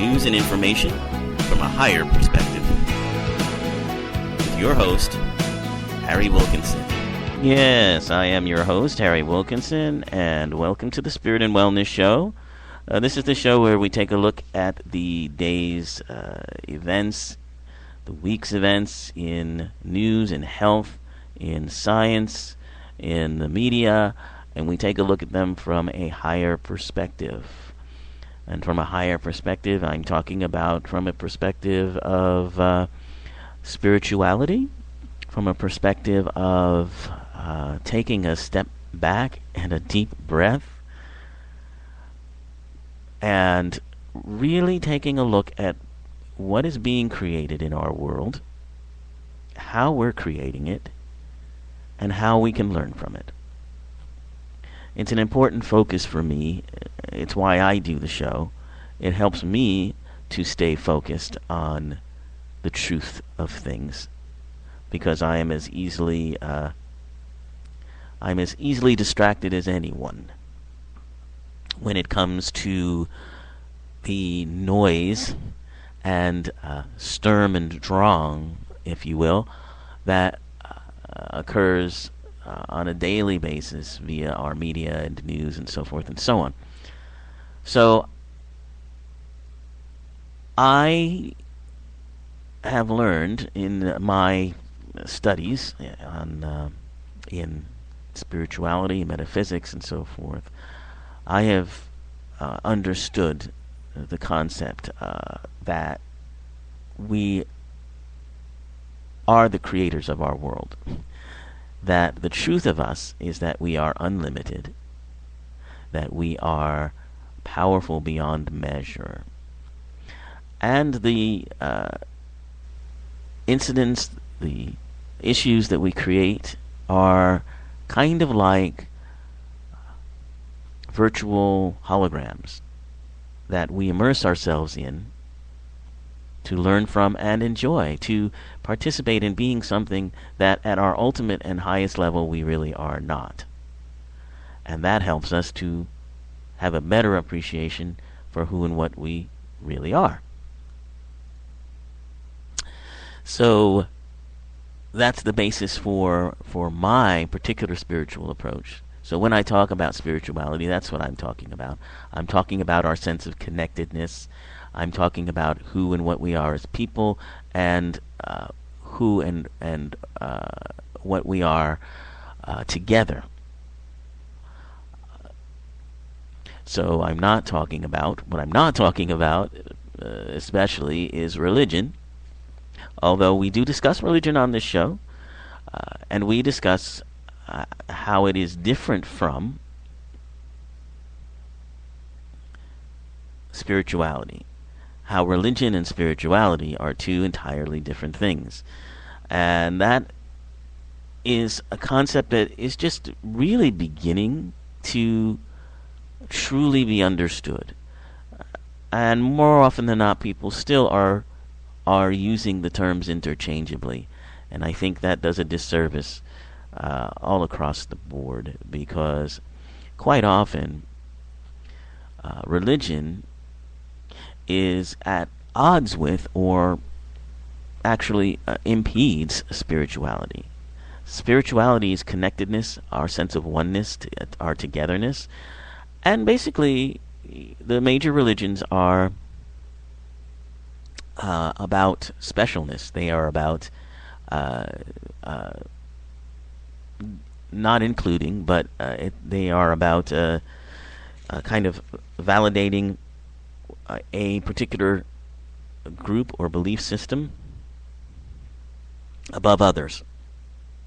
news and information from a higher perspective. With your host, Harry Wilkinson. Yes, I am your host, Harry Wilkinson, and welcome to the Spirit and Wellness Show. This is the show where we take a look at the day's events, the week's events in news and health, in science, in the media, and we take a look at them from a higher perspective. And from a higher perspective, I'm talking about from a perspective of spirituality, from a perspective of taking a step back and a deep breath, and really taking a look at what is being created in our world, how we're creating it, and how we can learn from it. It's an important focus for me. It's why I do the show. It helps me to stay focused on the truth of things, because I am as easily distracted as anyone when it comes to the noise and Sturm und Drang, if you will, that occurs on a daily basis via our media and news and so forth and so on. So I have learned in my studies in spirituality, metaphysics, and so forth, I have understood the concept that we are the creators of our world. That the truth of us is that we are unlimited, that we are powerful beyond measure. And the incidents, the issues that we create are kind of like virtual holograms that we immerse ourselves in to learn from and enjoy, to participate in being something that at our ultimate and highest level we really are not. And that helps us to have a better appreciation for who and what we really are. So that's the basis for my particular spiritual approach. So when I talk about spirituality, that's what I'm talking about. I'm talking about our sense of connectedness. I'm talking about who and what we are as people, and who and what we are together. So what I'm not talking about, especially, is religion. Although we do discuss religion on this show, and we discuss how it is different from spirituality. How religion and spirituality are two entirely different things. And that is a concept that is just really beginning to truly be understood. And more often than not, people still are using the terms interchangeably. And I think that does a disservice all across the board, because quite often religion is at odds with, or actually impedes, spirituality. Spirituality is connectedness, our sense of oneness, our togetherness, and basically the major religions are about specialness. They are about not including, but they are about kind of validating a particular group or belief system above others.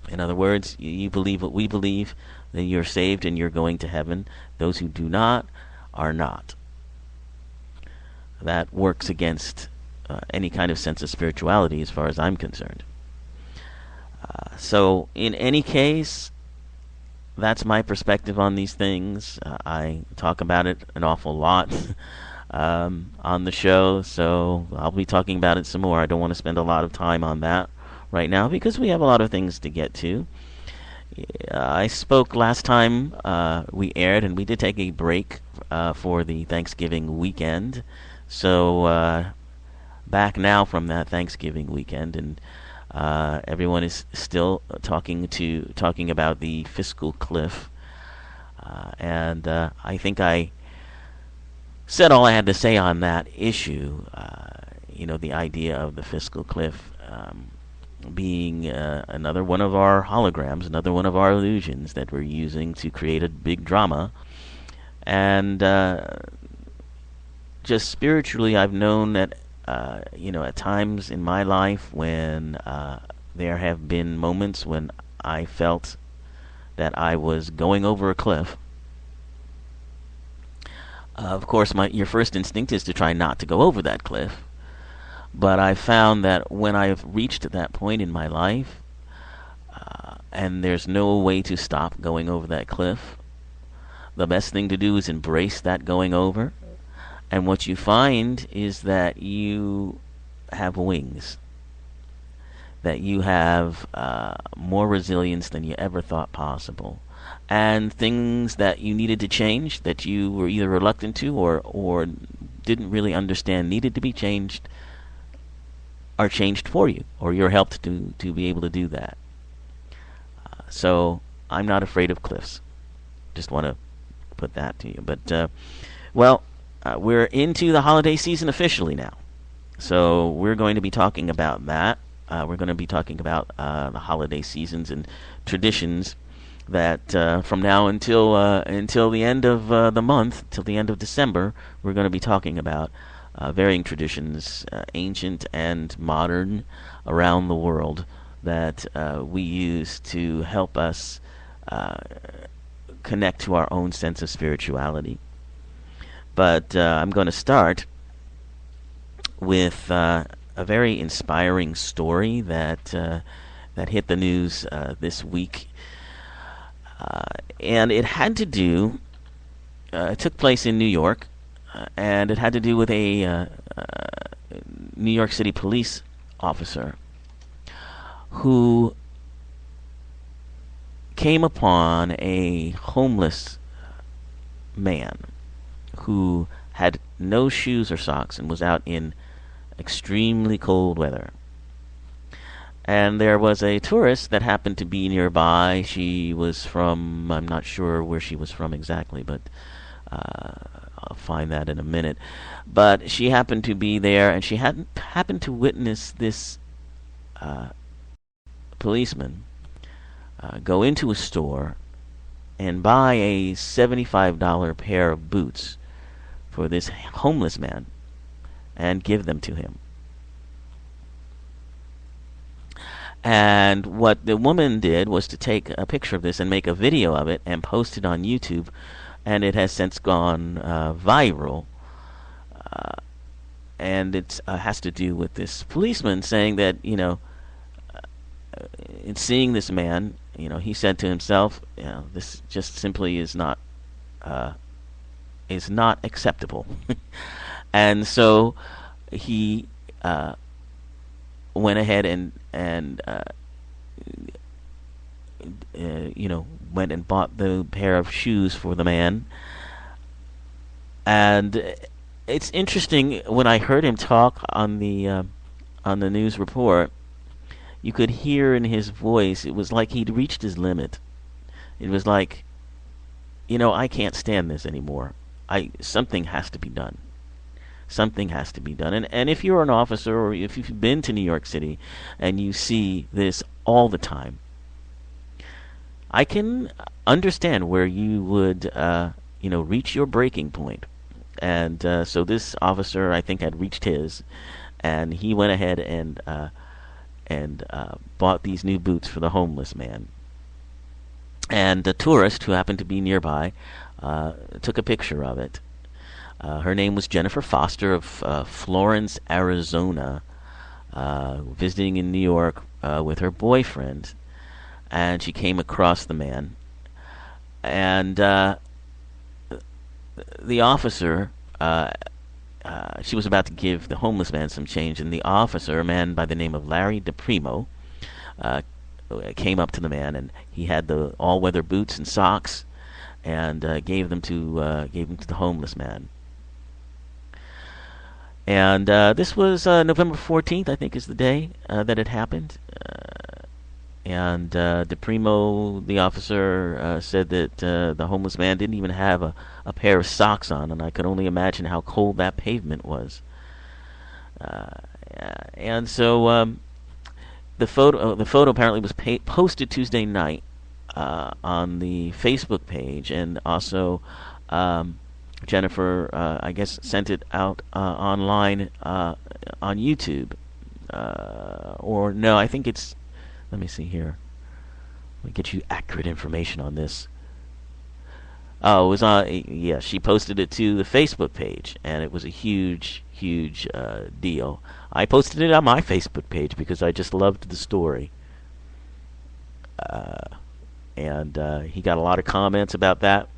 In other words, you believe what we believe, then you're saved and you're going to heaven. Those who do not are not. That works against any kind of sense of spirituality as far as I'm concerned. So in any case, that's my perspective on these things. I talk about it an awful lot on the show, so I'll be talking about it some more. I don't want to spend a lot of time on that right now because we have a lot of things to get to. I spoke last time we aired, and we did take a break for the Thanksgiving weekend. So back now from that Thanksgiving weekend, and everyone is still talking about the fiscal cliff. And I think I said all I had to say on that issue. The idea of the fiscal cliff being another one of our holograms, another one of our illusions that we're using to create a big drama. And just spiritually, I've known that, at times in my life when there have been moments when I felt that I was going over a cliff. Of course, your first instinct is to try not to go over that cliff. But I found that when I've reached that point in my life, and there's no way to stop going over that cliff, the best thing to do is embrace that going over. And what you find is that you have wings, that you have more resilience than you ever thought possible. And things that you needed to change, that you were either reluctant to or didn't really understand needed to be changed, are changed for you, or you're helped to be able to do that. So I'm not afraid of cliffs. Just want to put that to you. But, we're into the holiday season officially now. So we're going to be talking about that. We're going to be talking about the holiday seasons and traditions that from now until the end of the month, till the end of December, we're going to be talking about varying traditions, ancient and modern, around the world that we use to help us connect to our own sense of spirituality. But I'm going to start with a very inspiring story that hit the news this week, and it had to do. It took place in New York, and it had to do with a New York City police officer who came upon a homeless man who had no shoes or socks and was out in extremely cold weather. And there was a tourist that happened to be nearby. She was from, I'm not sure where she was from exactly, but I'll find that in a minute. But she happened to be there, and she happened to witness this policeman go into a store and buy a $75 pair of boots for this homeless man and give them to him. And what the woman did was to take a picture of this and make a video of it and post it on YouTube, and it has since gone viral. And it has to do with this policeman saying that, in seeing this man, he said to himself, this just simply is not acceptable. And so he went ahead and went and bought the pair of shoes for the man. And it's interesting, when I heard him talk on the news report, you could hear in his voice, it was like he'd reached his limit. It was like, I can't stand this anymore. Something has to be done. Something has to be done. And if you're an officer, or if you've been to New York City and you see this all the time, I can understand where you would, reach your breaking point. And so this officer, I think, had reached his, and he went ahead and bought these new boots for the homeless man. And the tourist, who happened to be nearby, took a picture of it. Her name was Jennifer Foster of Florence, Arizona, visiting in New York with her boyfriend. And she came across the man. And the officer, she was about to give the homeless man some change, and the officer, a man by the name of Larry DePrimo, came up to the man, and he had the all-weather boots and socks, and gave them to the homeless man. And this was November 14th, I think, is the day that it happened. And DePrimo, the officer, said that the homeless man didn't even have a pair of socks on, and I could only imagine how cold that pavement was. And so the photo apparently was posted Tuesday night on the Facebook page, and also Jennifer, I guess, sent it out online on YouTube. Or no, I think it's. Let me see here. Let me get you accurate information on this. Oh, it was on. Yeah, she posted it to the Facebook page, and it was a huge deal. I posted it on my Facebook page because I just loved the story. And he got a lot of comments about that.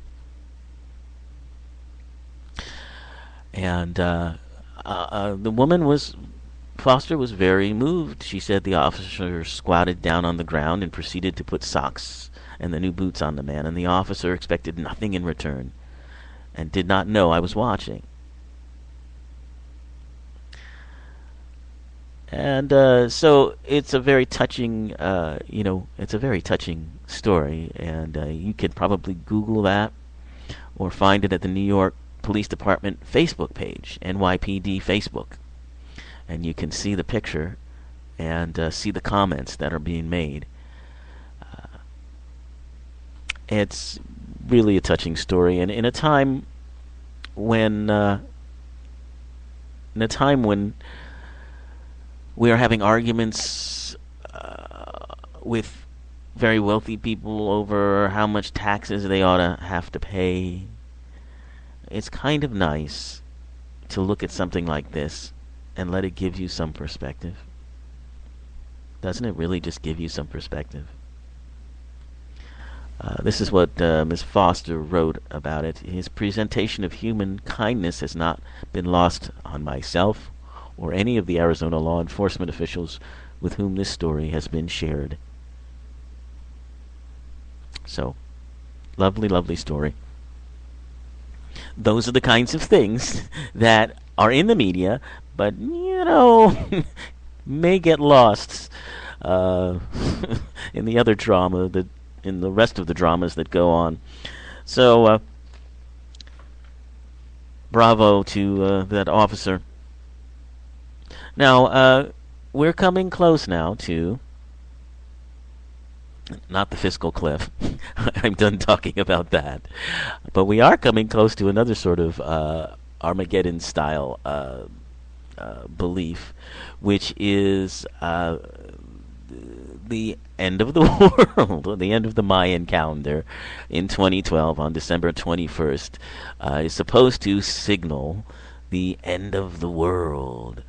And the woman Foster was very moved. She said the officer squatted down on the ground and proceeded to put socks and the new boots on the man, and the officer expected nothing in return and did not know I was watching. And so it's a very touching, it's a very touching story, and you could probably Google that or find it at the New York Police Department Facebook page, NYPD Facebook, and you can see the picture and see the comments that are being made. It's really a touching story, and in a time when we are having arguments with very wealthy people over how much taxes they ought to have to pay. It's kind of nice to look at something like this and let it give you some perspective. Doesn't it really just give you some perspective? This is what Ms. Foster wrote about it. His presentation of human kindness has not been lost on myself or any of the Arizona law enforcement officials with whom this story has been shared. So, lovely, lovely story. Those are the kinds of things that are in the media, but, may get lost in the other drama, in the rest of the dramas that go on. So, bravo to that officer. Now, we're coming close now to, not the fiscal cliff. I'm done talking about that. But we are coming close to another sort of Armageddon-style belief, which is the end of the world, the end of the Mayan calendar in 2012 on December 21st is supposed to signal the end of the world.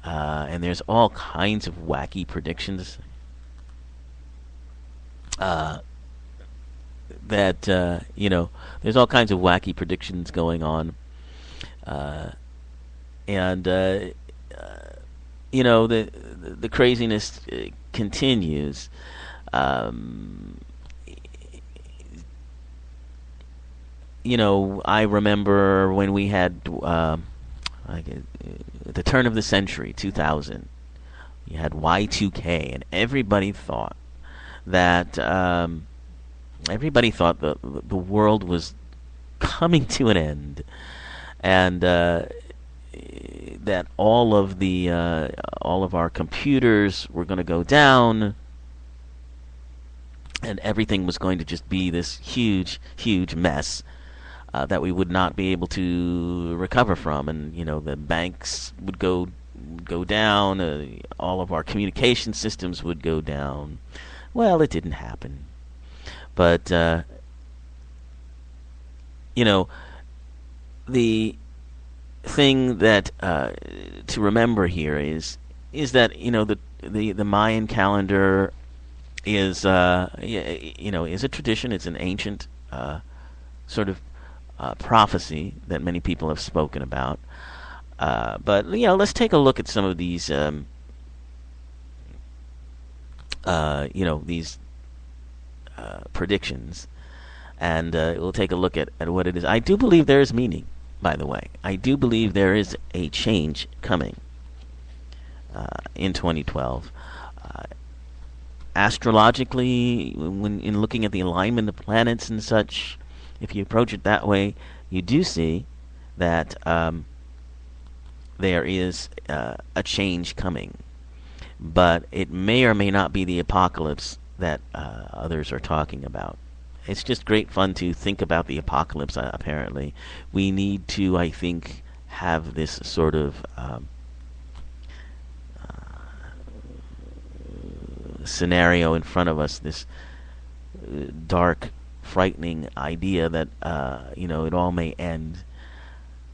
And there's all kinds of wacky predictions that there's all kinds of wacky predictions going on, and the craziness continues. I remember when we had at the turn of the century, 2000, you had Y2K, and everybody thought that the world was coming to an end, and that all of our computers were going to go down, and everything was going to just be this huge mess that we would not be able to recover from, and the banks would go down, all of our communication systems would go down. Well, it didn't happen, but the thing that to remember here is that the Mayan calendar is is a tradition. It's an ancient sort of prophecy that many people have spoken about. But let's take a look at some of these these predictions, and we'll take a look at what it is. I do believe there is meaning, by the way. I do believe there is a change coming in 2012. Astrologically, when in looking at the alignment of planets and such, if you approach it that way, you do see that there is a change coming. But it may or may not be the apocalypse that others are talking about. It's just great fun to think about the apocalypse, apparently. We need to, I think, have this sort of scenario in front of us, this dark, frightening idea that, it all may end.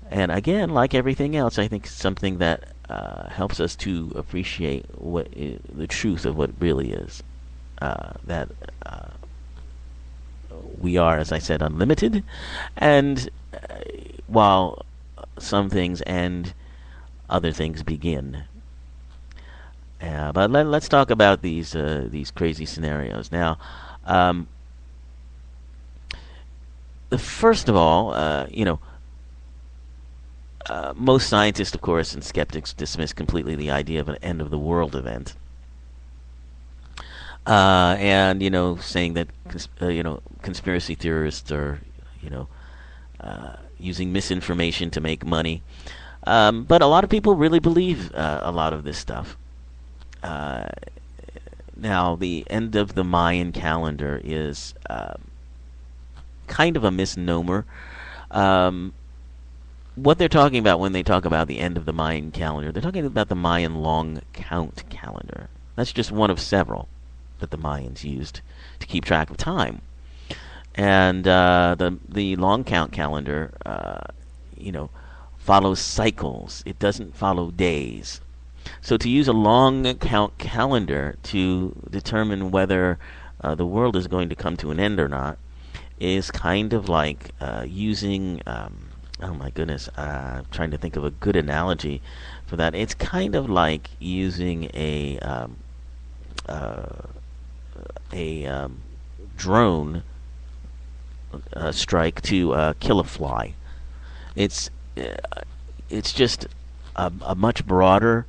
And again, like everything else, I think it's something that helps us to appreciate the truth of what really is. That we are, as I said, unlimited, and while some things end, other things begin. But let's talk about these crazy scenarios now. First of all, most scientists, of course, and skeptics dismiss completely the idea of an end of the world event. And saying that conspiracy theorists are using misinformation to make money. But a lot of people really believe a lot of this stuff. Now, the end of the Mayan calendar is kind of a misnomer. What they're talking about when they talk about the end of the Mayan calendar, they're talking about the Mayan long count calendar. That's just one of several that the Mayans used to keep track of time. And the long count calendar, follows cycles. It doesn't follow days. So to use a long count calendar to determine whether the world is going to come to an end or not is kind of like using... oh my goodness, I'm trying to think of a good analogy for that. It's kind of like using a drone strike to kill a fly. It's just a much broader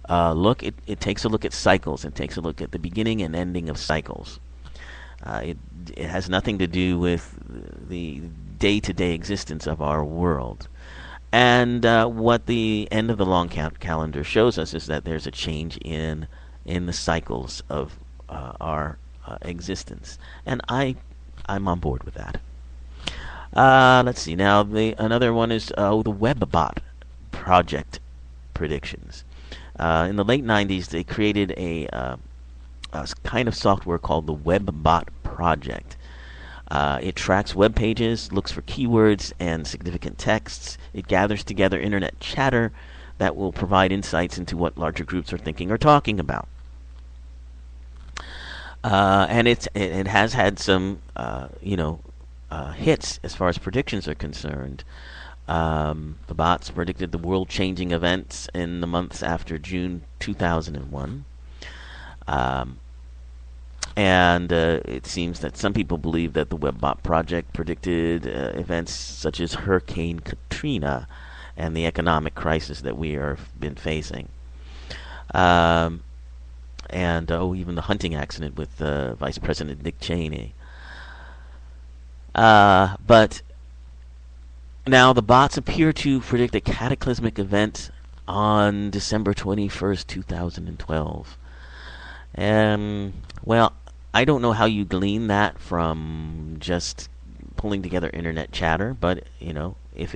look. It takes a look at cycles. It takes a look at the beginning and ending of cycles. It has nothing to do with the day-to-day existence of our world. And what the end of the long count calendar shows us is that there's a change in the cycles of our existence. And I'm on board with that. Let's see. Now, another one is the WebBot project predictions. In the late 90s, they created a kind of software called the WebBot project. It tracks web pages, looks for keywords and significant texts. It gathers together internet chatter that will provide insights into what larger groups are thinking or talking about. And it has had some hits as far as predictions are concerned. The bots predicted the world-changing events in the months after June 2001. And it seems that some people believe that the WebBot project predicted events such as Hurricane Katrina and the economic crisis that we have been facing. And even the hunting accident with Vice President Dick Cheney. But now the bots appear to predict a cataclysmic event on December 21st, 2012. Well, I don't know how you glean that from just pulling together internet chatter, but if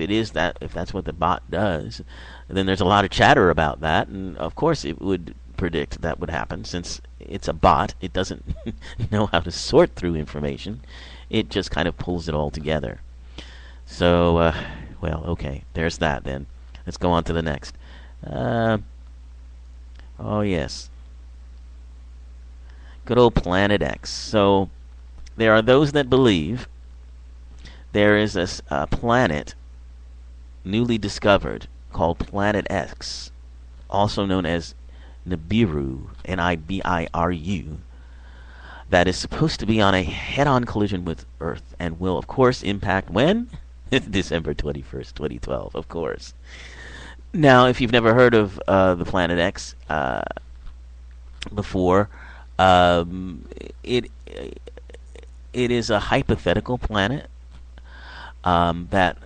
that's what the bot does, then there's a lot of chatter about that, and of course it would predict that would happen. Since it's a bot, it doesn't know how to sort through information. It just kind of pulls it all together. So, well, okay, there's that then. Let's go on to the next. Oh yes. Good old Planet X. So, there are those that believe there is a planet newly discovered called Planet X, also known as Nibiru, Nibiru, that is supposed to be on a head-on collision with Earth and will, of course, impact when? December 21st, 2012, of course. Now, if you've never heard of the Planet X before, um, it it is a hypothetical planet that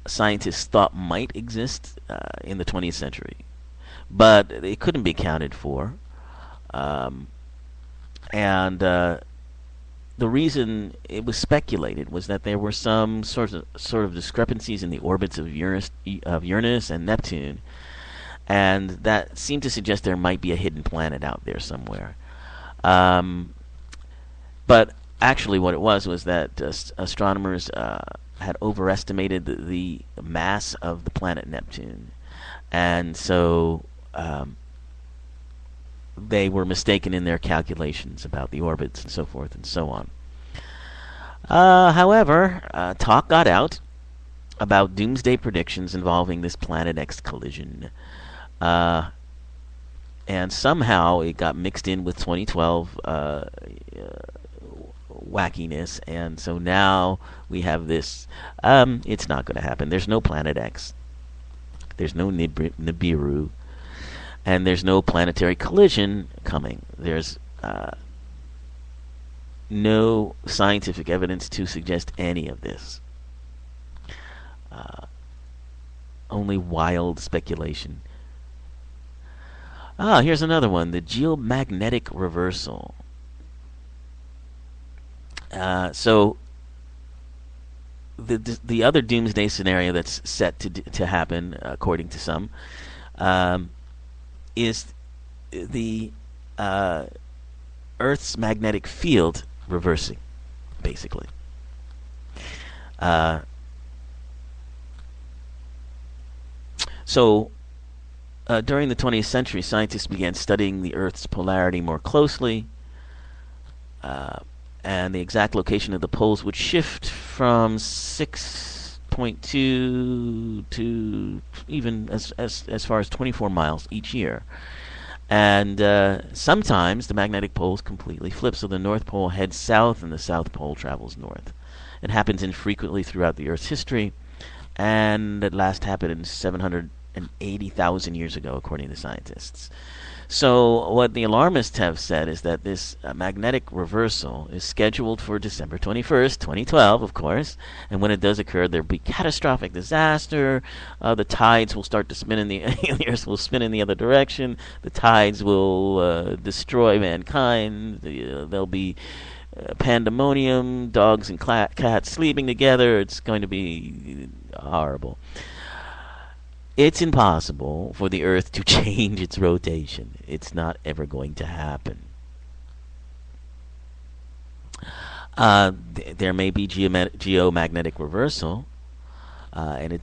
scientists thought might exist in the 20th century, but it couldn't be accounted for. Um, and The reason it was speculated was that there were some sort of discrepancies in the orbits of Uranus and Neptune, and that seemed to suggest there might be a hidden planet out there somewhere. Um, but actually, what it was that astronomers had overestimated the mass of the planet Neptune, and so they were mistaken in their calculations about the orbits and so forth and so on. However, talk got out about doomsday predictions involving this Planet X collision. Uh, and somehow it got mixed in with 2012 wackiness, and so now we have this. It's not going to happen. There's no Planet X. There's no Nibiru, and there's no planetary collision coming. There's no scientific evidence to suggest any of this. Uh, Only wild speculation. Here's another one: the geomagnetic reversal. So the other doomsday scenario that's set to happen, according to some, is the Earth's magnetic field reversing, basically. Uh, During the 20th century, scientists began studying the Earth's polarity more closely, and the exact location of the poles would shift from 6.2 to even as far as 24 miles each year. And sometimes the magnetic poles completely flip, so the North Pole heads south and the South Pole travels north. It happens infrequently throughout the Earth's history, and at last happened in 780,000 years ago, according to scientists. So what the alarmists have said is that this magnetic reversal is scheduled for December 21st, 2012, of course, and when it does occur, there'll be catastrophic disaster. The tides will start to spin the Earth will spin in the other direction. The tides will destroy mankind. There'll be pandemonium, dogs and cats sleeping together. It's going to be horrible. It's impossible for the Earth to change its rotation. It's not ever going to happen. There may be geomagnetic reversal, and it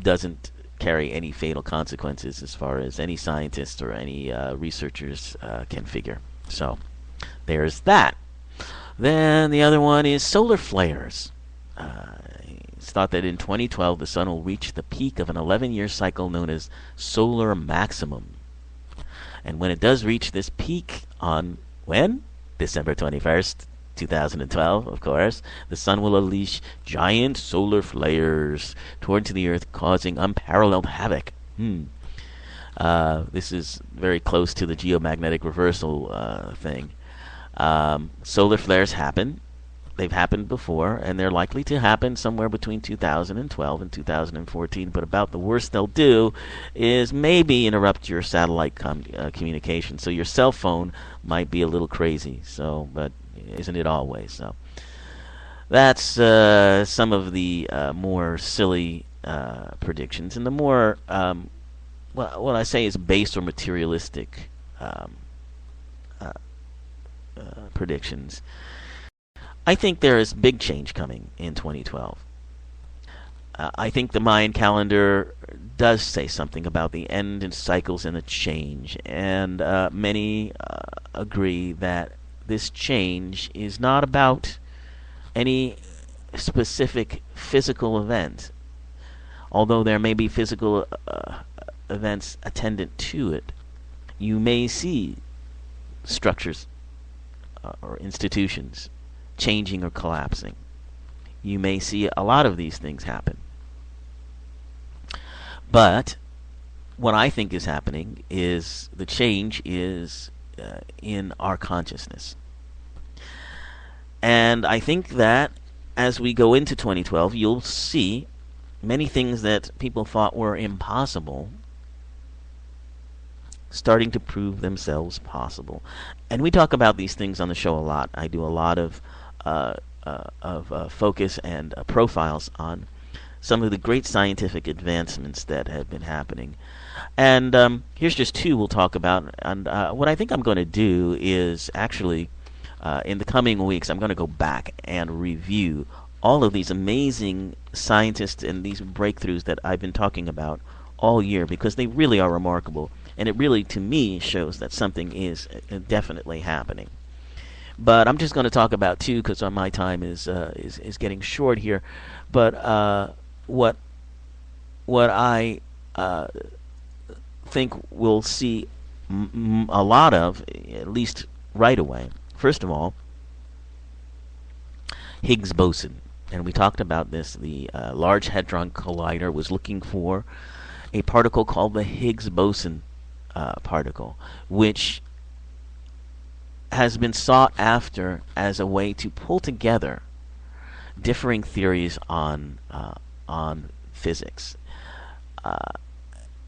doesn't carry any fatal consequences as far as any scientists or any researchers can figure. So there's that. Then the other one is solar flares. It's thought that in 2012 the sun will reach the peak of an 11-year cycle known as solar maximum. And when it does reach this peak on when? December 21st, 2012, of course, the sun will unleash giant solar flares towards the Earth, causing unparalleled havoc. This is very close to the geomagnetic reversal thing. Solar flares happen. They've happened before, and they're likely to happen somewhere between 2012 and 2014. But about the worst they'll do is maybe interrupt your satellite communication. So your cell phone might be a little crazy. So, but isn't it always? So that's some of the more silly predictions, and the more what I say is base or materialistic predictions. I think there is big change coming in 2012. I think the Mayan calendar does say something about the end in cycles and a change, and many agree that this change is not about any specific physical event, although there may be physical events attendant to it. You may see structures or institutions changing or collapsing. You may see a lot of these things happen. But what I think is happening is the change is in our consciousness. And I think that as we go into 2012, you'll see many things that people thought were impossible starting to prove themselves possible. And we talk about these things on the show a lot. I do a lot of focus and profiles on some of the great scientific advancements that have been happening. And here's just two we'll talk about. And what I think I'm going to do is actually, in the coming weeks, I'm going to go back and review all of these amazing scientists and these breakthroughs that I've been talking about all year, because they really are remarkable. And it really, to me, shows that something is definitely happening. But I'm just going to talk about two because my time is getting short here. But what I think we'll see a lot of, at least right away. First of all, Higgs boson. And we talked about this. The Large Hadron Collider was looking for a particle called the Higgs boson particle, which has been sought after as a way to pull together differing theories on physics.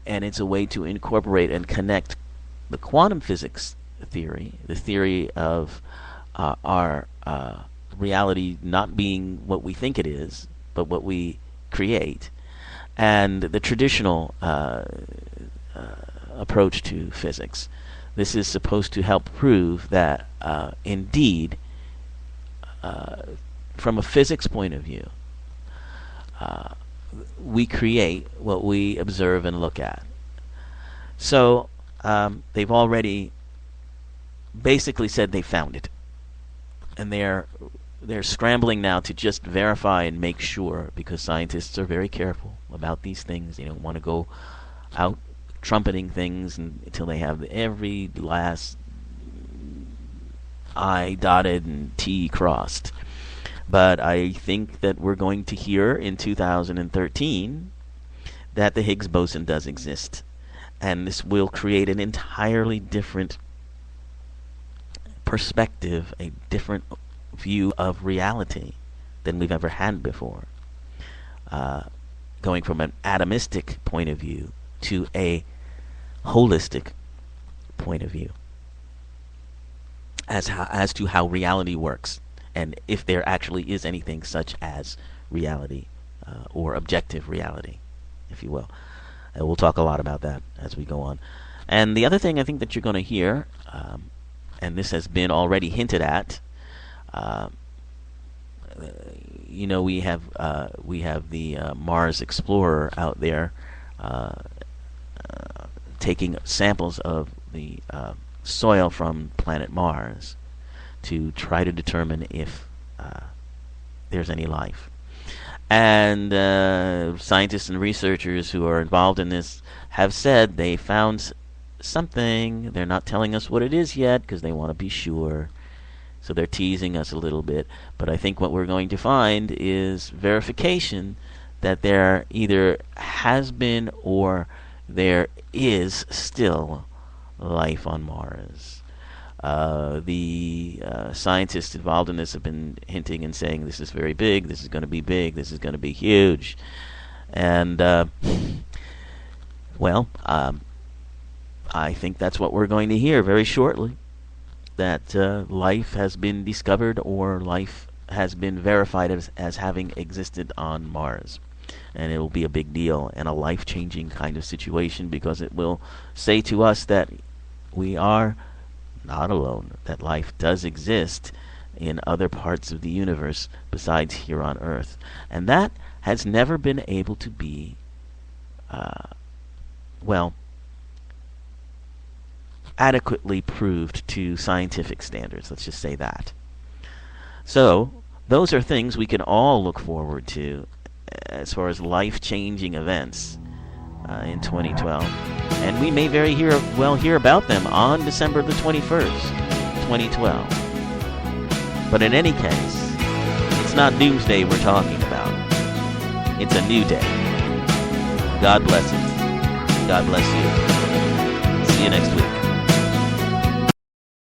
And it's a way to incorporate and connect the quantum physics theory, the theory of our reality not being what we think it is, but what we create, and the traditional approach to physics. This is supposed to help prove that indeed, from a physics point of view, we create what we observe and look at. So they've already basically said they found it, and they're scrambling now to just verify and make sure, because scientists are very careful about these things. They don't want to go out trumpeting things until they have every last I dotted and T crossed. But I think that we're going to hear in 2013 that the Higgs boson does exist. And this will create an entirely different perspective, a different view of reality than we've ever had before. Going from an atomistic point of view to a holistic point of view as to how reality works, and if there actually is anything such as reality, or objective reality, if you will. And we'll talk a lot about that as we go on. And the other thing I think that you're going to hear, and this has been already hinted at, we have the Mars Explorer out there taking samples of the soil from planet Mars to try to determine if there's any life. And scientists and researchers who are involved in this have said they found something. They're not telling us what it is yet because they want to be sure. So they're teasing us a little bit. But I think what we're going to find is verification that there either has been or there is still life on Mars. The scientists involved in this have been hinting and saying this is very big, this is going to be big, this is going to be huge. And, I think that's what we're going to hear very shortly, that life has been discovered or life has been verified as having existed on Mars. And it will be a big deal and a life-changing kind of situation, because it will say to us that we are not alone, that life does exist in other parts of the universe besides here on Earth. And that has never been able to be, adequately proved to scientific standards. Let's just say that. So, those are things we can all look forward to as far as life-changing events in 2012. And we may very well hear about them on December the 21st, 2012. But in any case, it's not doomsday we're talking about. It's a new day. God bless it. God bless you. See you next week.